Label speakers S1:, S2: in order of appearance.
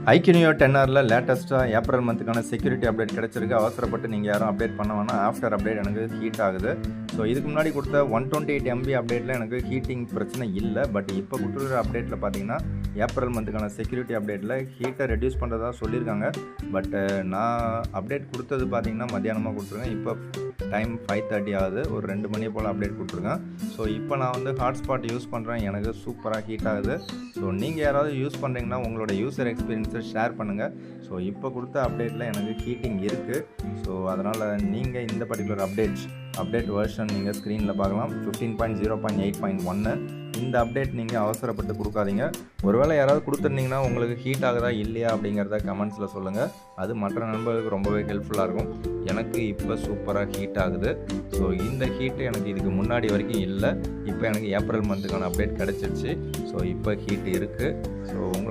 S1: ஐக்யூனியோ 10Rல லேட்டஸ்ட்டாக April மந்த்துக்கான security update கிடச்சிருக்கு. அவசரப்பட்டு நீங்கள் யாரும் அப்டேட் பண்ண வேணாம். ஆஃப்டர் அப்டேட் எனக்கு ஹீட் ஆகுது. ஸோ இதுக்கு முன்னாடி கொடுத்த 128 MB அப்டேட்டில் எனக்கு ஹீட்டிங் பிரச்சனை இல்லை. பட் இப்போ கொடுத்துருக்கிற அப்டேட்டில் பார்த்தீங்கன்னா ஏப்ரல் மந்த்துக்கான செக்யூரிட்டி அப்டேட்டில் ஹீட்டை ரெடியூஸ் பண்ணுறதா சொல்லியிருக்காங்க. பட் நான் அப்டேட் கொடுத்தது பார்த்தீங்கன்னா மத்தியானமாக கொடுத்துருக்கேன். இப்போ டைம் 5:30 ஆகுது. ஒரு 2 மணி போல் அப்டேட் கொடுத்துருக்கேன். ஸோ இப்போ நான் வந்து ஹாட்ஸ்பாட் யூஸ் பண்ணுறேன். எனக்கு சூப்பராக ஹீட் ஆகுது. ஸோ நீங்கள் யாராவது யூஸ் பண்ணுறீங்கன்னா உங்களோட யூசர் எக்ஸ்பீரியன்ஸை ஷேர் பண்ணுங்கள். ஸோ இப்போ கொடுத்த அப்டேட்டில் எனக்கு ஹீட்டிங் இருக்குது. ஸோ அதனால் நீங்கள் இந்த பர்டிகுலர் அப்டேட் வெர்ஷன் நீங்கள் ஸ்க்ரீனில் பார்க்கலாம். 15.0.8.1 இந்த அப்டேட் நீங்கள் அவசரப்பட்டு கொடுக்காதீங்க. ஒருவேளை யாராவது கொடுத்துருந்தீங்கன்னா உங்களுக்கு ஹீட் ஆகுதா இல்லையா அப்படிங்கிறத கமெண்ட்ஸில் சொல்லுங்கள். அது மற்ற நண்பர்களுக்கு ரொம்பவே ஹெல்ப்ஃபுல்லாக இருக்கும். எனக்கு இப்போ சூப்பராக ஹீட் ஆகுது. ஸோ இந்த ஹீட்டு எனக்கு இதுக்கு முன்னாடி வரைக்கும் இல்லை. இப்போ எனக்கு ஏப்ரல் மந்த்துக்கான அப்டேட் கிடச்சிருச்சு. ஸோ இப்போ ஹீட் இருக்குது. ஸோ